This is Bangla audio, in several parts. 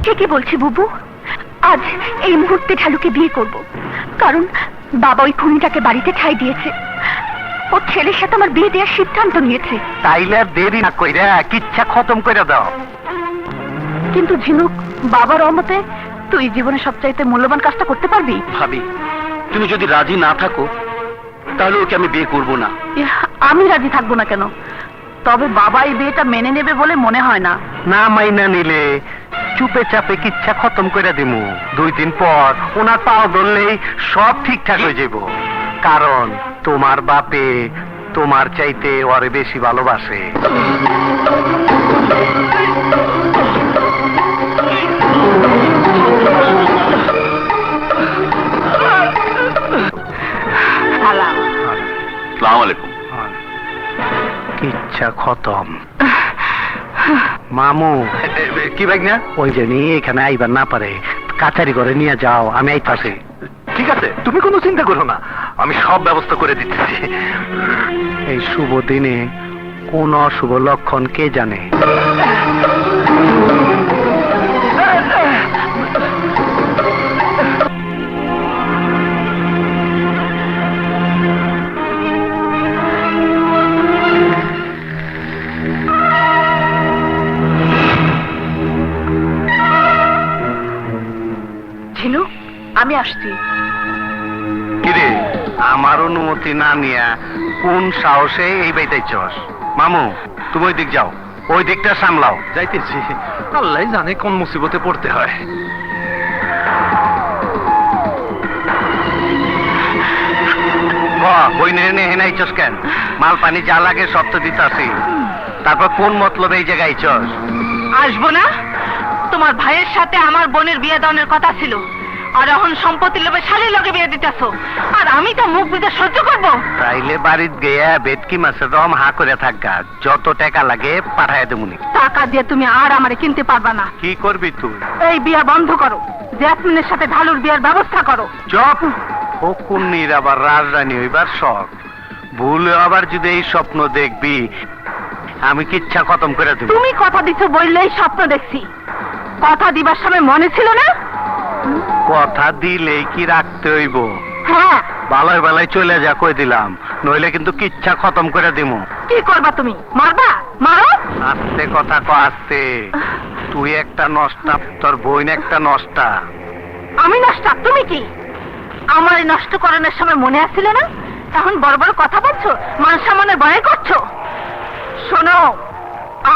ঠিকই বলছি বুবু, আজ এই মুহূর্তে ঢালুকে বিয়ে করব, কারণ বাবা ওই খুনিটাকে বাড়িতে ঠাঁই দিয়েছে। ও ছেলের সাথে আমার বিয়ে দেওয়ার সিদ্ধান্ত নিয়েছে। তাইলে আর দেরি না কইরা কিচ্ছা খতম করে দাও। কিন্তু ঝিনুক, বাবার অমতে তুই জীবনে সবচাইতে মূল্যবান কাজটা করতে পারবি? ভাবি, তুমি যদি রাজি না থাকো তাহলে ওকে আমি বিয়ে করব না। আমি রাজি থাকবো না কেন? তবে বাবা এই বিয়েটা মেনে নেবে বলে মনে হয় না। না মাইনা নিলে চুপে চাপে কিচ্ছা খতম করে দিমু। 2 দিন পর ওনার পাও ধরলেই সব ঠিকঠাক হয়ে যাব। কারণ তোমার বাপে তোমার চাইতে ওরে বেশি ভালোবাসে। আসসালামু আলাইকুম। কিচ্ছা খতম। মামু কি ভাই না ওই জন্য এখানে আইবার না পারে, কাছারি করে নিয়ে যাও, আমি আইতাছি। ঠিক আছে, তুমি কোনো চিন্তা করো না, আমি সব ব্যবস্থা করে দিতেছি। এই শুভ দিনে কোন অশুভ লক্ষণ কে জানে। ঝিনুক, আমি আসছি। কিরে, আমার অনুমতি না নিয়া কোন সাহসে এই বাইতাইছস? মামু, তুমি ওই দিক যাও, ওই দিকটা সামলাও। যাইতেছি, আল্লাহ জানে কোন মুসিবতে পড়তে হয়। বই নিয়ে হেনাইছস কেন? মাল পানি যা লাগে সব তো দিতাছি। তারপর কোন মতলবে এই জায়গায় আইছস? আসবো না? তোমার ভাইয়ের সাথে আমার বোনের বিয়ে দেওয়ার কথা ছিল, আর এখন সম্পত্তির লোভে শালীর লগে বিয়ে দিতেছো, আর আমি তো মুখ বুঝে সহ্য করবো? তাইলে বাড়িত গিয়া বেদকি মাছের দম হা করে থাকা, যত টাকা লাগে পাঠায় দেবুনি। টাকা দিয়ে তুমি আর আমারে কিনতে পারবা না। কি করবি তুই? এই বিয়ে বন্ধ করো, জেসমিনের সাথে ঢালুর বিয়ের ব্যবস্থা করো। চপ। ও কুন্নির আবার রাজরানী হইবার শখ, ভুলে আবার যদি এই স্বপ্ন দেখবি আমি কিচ্ছা খতম করে দেব। তুমি কথা দিছো বললেই স্বপ্ন দেখছি, কথা দিবার সময় মনে ছিল না? কথা দিলেই কি রাখতে হইব? হ্যাঁ। বালাই বালাই চলে যা কই দিলাম, নইলে কিন্তু কিচ্ছা খতম করে দিমু। কি করবা তুমি? মারবা? মারো। আস্তে কথা ক, আস্তে। তুই একটা নষ্টা, তোর বোন একটা নষ্টা। আমি নষ্ট? তুমি কি আমার নষ্ট করানোর সময় মনে আসছিল না? এখন বড় বড় কথা বলছো, মান সম্মানের ভয় করছো। শোনো,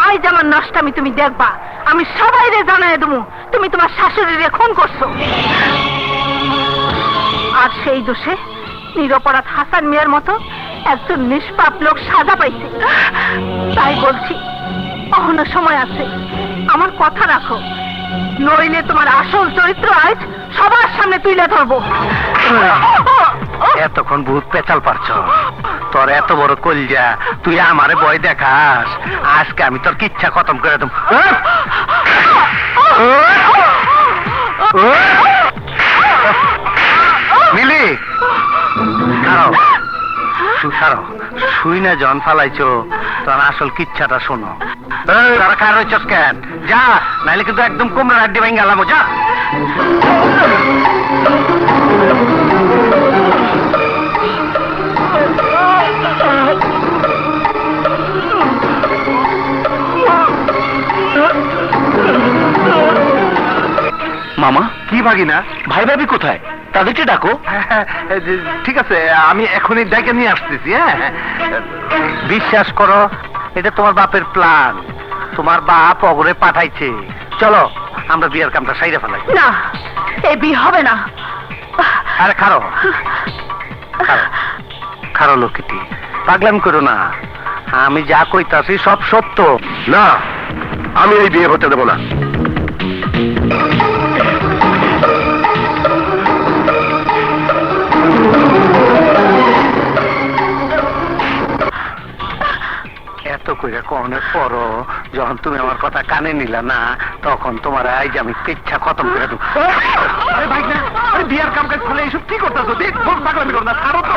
আজ আমার নষ্টামি তুমি দেখবা, আমি সবাইরে জানাই দেবো তুমি তোমার শাশুড়িরে খুন করছো। আর সেই দোষে নিরপরাধ হাসান মিয়ার মতো একজন নিষ্পাপ লোক সাজা পাইছে। তাই বলছি, এখনো সময় আছে, আমার কথা রাখো, নইলে তোমার আসল চরিত্র আজ সবার সামনে তুলে ধরবো। এতক্ষণ ভূত পেঁচাল পারছ, তোর এত বড় কলজা, তুই আমারে ভয় দেখাস? আজকে আমি তোর কিচ্ছা খতম করে দেব। মিলি, শুই না জন ফালাইছো, তোর আসল কিচ্ছাটা শোনো। তারা কার হইছস কেন? যা, নাইলে কিন্তু একদম কোমরের হাড্ডি ভেঙে গেলাম। যা। মামা, কি ভাগিনা? ভাই ভাবি কোথায়? তাদেরকে ডাকো। ঠিক আছে, আমি এখনই ডেকে নিয়ে আসতেছি। হ্যাঁ, বিশ্বাস করো, এটা তোমার বাপের প্ল্যান। তোমার বাপ অগরে পাঠাইছে। চলো আমরা বিয়ের কামটা সাইরে ফেলাই। না, এই বিয়ে হবে না। আরে খারো খারো লোকটি, পাগলাম করো না। আমি যা কইতাছি সব সত্য। না, আমি এই বিয়ে হতে দেবো না। এত কইরা কনের পরও যখন তুমি আমার কথা কানে নিলা না, তখন তোমার আজ আমি কিচ্ছা খতম করে দেবো। বিয়ার কাম কাজ ফলে এইসব কি করতেছো? পাগলামি করো না, ছাড়ো তো।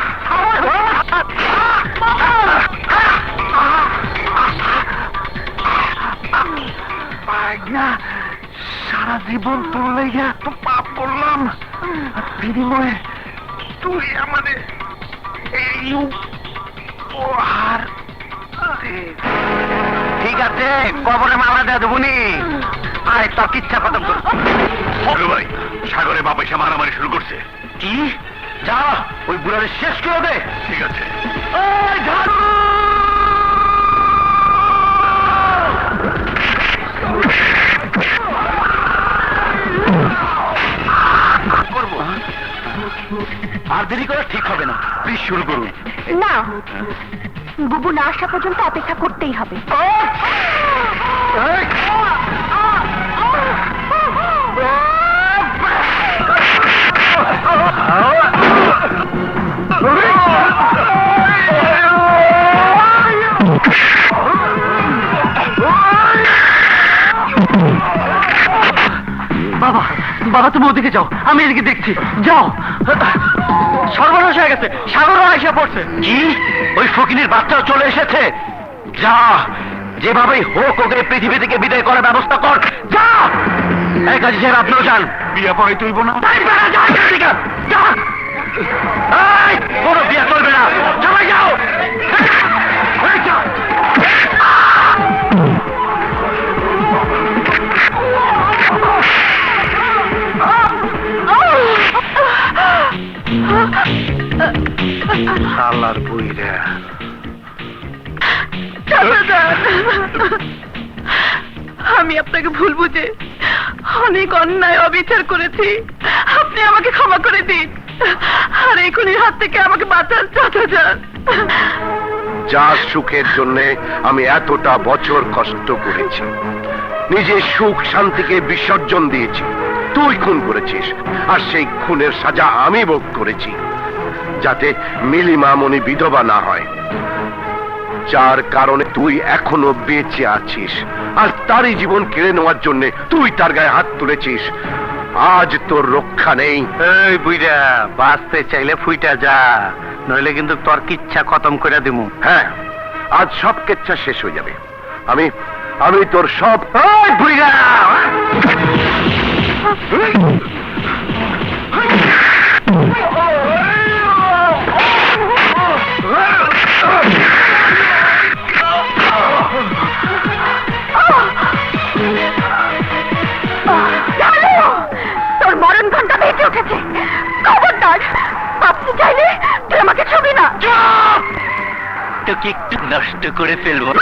সারা জীবন তোর লেগে এত পাপ করলাম, আর বিনিময়ে তুই আমাদের এই উপহার দিস। ঠিক আছে, কবরে মামলা দেওয়া দেবনি। আয় তোর কিচ্ছা খতম কর। ভাই, সাগরে বাপ এসে মারামারি শুরু করছে। কি? যা ওই বুড়ারে শেষ করে দে। ঠিক আছে। এই ঝাড়ু! করবো, আর দেরি করা ঠিক হবে না, প্লিজ শুরু করুন। না, বুবু না আসা পর্যন্ত অপেক্ষা করতেই হবে। এই! বাবা, বাবা তুমি ওদিকে যাও, আমি এদিকে দেখছি। যাও। সর্বনাশ হয়ে গেছে, সাগরও এসে পড়ছে। কি? ওই ফকিনের বাচ্চাও চলে এসেছে? যা, যেভাবেই হোক ওকে পৃথিবী থেকে বিদায় করার ব্যবস্থা কর। যা। এই কাজী সাহেব, আপনিও যান। বিয়ে পরে তুইব না? কোনো বিয়ে চলবে না, সবাই যাও। এই যাও। শালার বুইরা। আমি আপনাকে ভুল বুঝে অনেক অন্যায় অবিচার করেছি, আপনি আমাকে ক্ষমা করে দিন, আর এই খুনির হাত থেকে আমাকে বাঁচান চাচা যান। যার সুখের জন্য আমি এতটা বছর কষ্ট করেছি, নিজের সুখ শান্তিকে বিসর্জন দিয়েছি, তুই খুন করেছিস, আর সেই খুনের সাজা আমি ভোগ করেছি, যাতে মিলি মামনি বিধবা না হয়, যার কারণে তুই এখনো বেঁচে আছিস, আর তারই জীবন কেড়ে নেওয়ার জন্য তুই তার গায়ে হাত তুলেছিস। আজ তোর রক্ষা নেই। এই বুইরা, বাঁচতে চাইলে ফুইটা যা, নইলে কিন্তু তোর কিচ্ছা খতম করে দিমু। হ্যাঁ, আজ সব কেচ্ছা শেষ হয়ে যাবে। আমি আমি তোর সব। ওই বুইরা! তোর মরণ ঘন্টা বেঁচে উঠেছে, খবরদার বাঁচতে চাইলে তুই আমাকে ছবি না। তোকে একটু নষ্ট করে ফেলবো।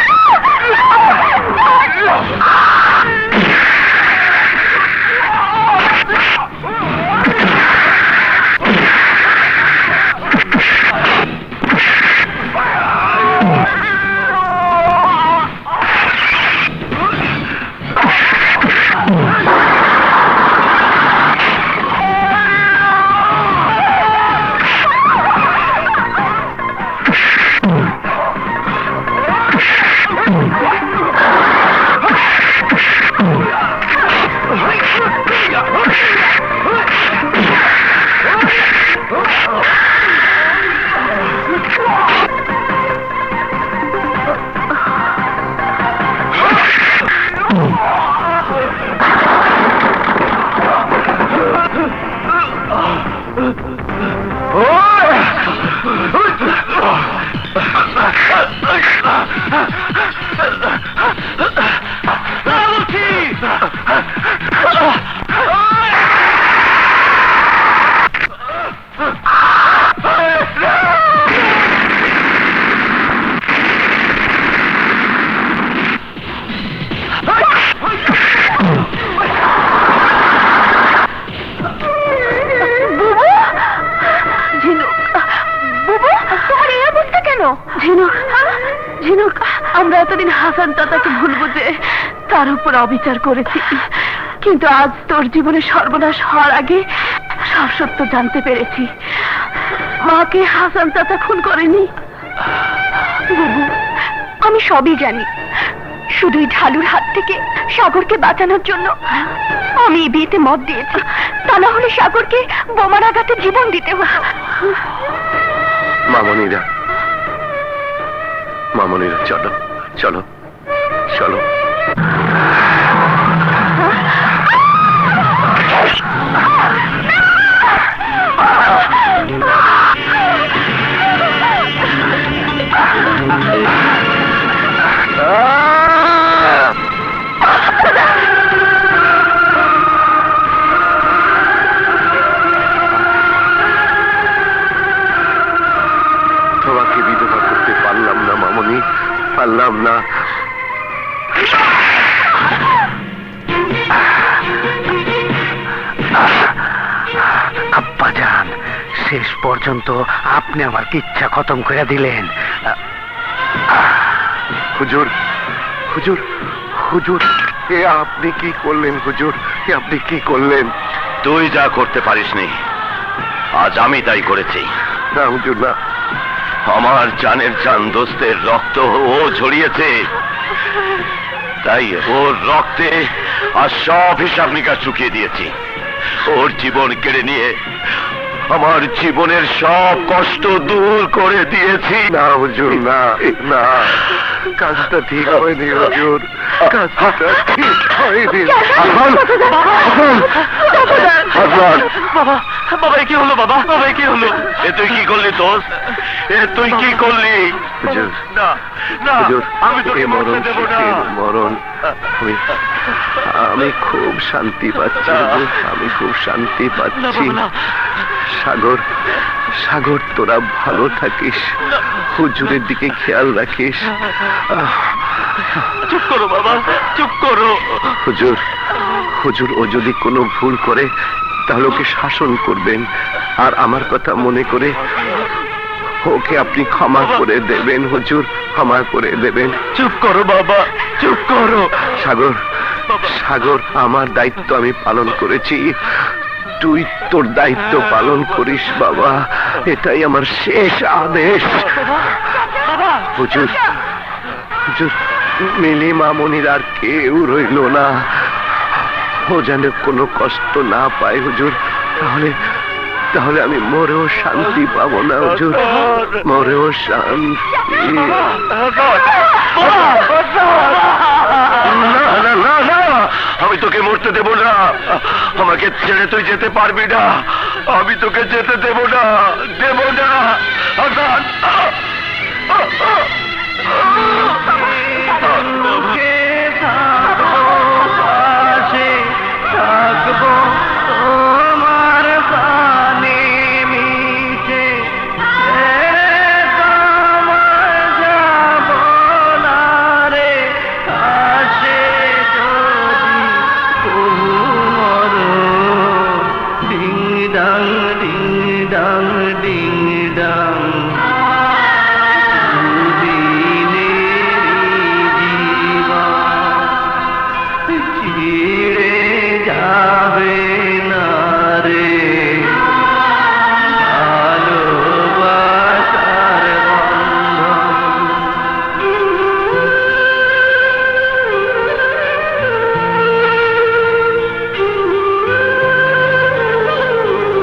ঝিনুক, আমরা এতদিন হাসান চাচাকে ভুল বুঝে তার উপর অবিচার করেছি, কিন্তু আজ তোর জীবনে সর্বনাশ হওয়ার আগে সব সত্য জানতে পেরেছি। মাকে হাসান চাচা খুন করেনি। বুবু, আমি সবই জানি, শুধুই ঢালুর হাত থেকে সাগরকে বাঁচানোর জন্য আমি এই বিয়েতে মত দিয়েছি, তা না হলে সাগরকে বোমার আঘাতে জীবন দিতে হতো। মামনিরা, মামনিরা, চলো চলো চলো। পারতাম না। আব্বাজান, শেষ পর্যন্ত আপনি আমার ইচ্ছা খতম করে দিলেন। হুজুর, হুজুর, হুজুর, এ আপনি কি করলেন হুজুর? এ আপনি কি করলেন? তুই যা করতে পারিসনি, আজ আমি তাই করেছি। না হুজুর, না। আমার জানের জান দোস্তের রক্ত ও ঝরিয়েছে, তাই ওর রক্তে আর সব হিসাব নিকাশ চুকিয়ে দিয়েছি। ওর জীবন কেড়ে নিয়ে আমার জীবনের সব কষ্ট দূর করে দিয়েছি। না হুজুর, না, না, কাজটা ঠিক হয়নি হুজুর, কাজটা ঠিক হয়নি। হাসান, হাসান, বাবা, বাবা এ কি হলো? বাবা, বাবা এ কি হলো? এ তুই কি করলি দোস্ত? এ তুই কি করলি? হুজুর, না, না, হুজুর, আমি তোকে এ মরণ মরতে দেব না। সুখের মরণ। আমি খুব শান্তি পাচ্ছি হুজুর, আমি খুব শান্তি পাচ্ছি। সাগর, সাগর, তোরা ভালো থাকিস, হুজুরের দিকে খেয়াল রাখিস। চুপ করো বাবা, চুপ করো। হুজুর, হুজুর, ও যদি কোনো ভুল করে তাহলে ওকে শাসন করবেন, আর আমার কথা মনে করে ওকে আপনি ক্ষমা করে দেবেন হুজুর, ক্ষমা করে দেবেন। চুপ করো বাবা, চুপ করো। সাগর, সাগর, আমার দায়িত্ব আমি পালন করেছি, তুই তোর দায়িত্ব পালন করিস বাবা, এটাই আমার শেষ আদেশ। হুজুর, হুজুর, মিলি মামনির আর কেউ রইল না, ও যেন কোনো কষ্ট না পায় হুজুর, তাহলে তাহলে আমি মরেও শান্তি পাবো না হুজুর, মরেও শান্তি। না, না, না, না, আমি তোকে মরতে দেব না। আমাকে ছেড়ে তুই যেতে পারবি না। আমি তোকে যেতে দেব না, দেব না। হাসান, যাবে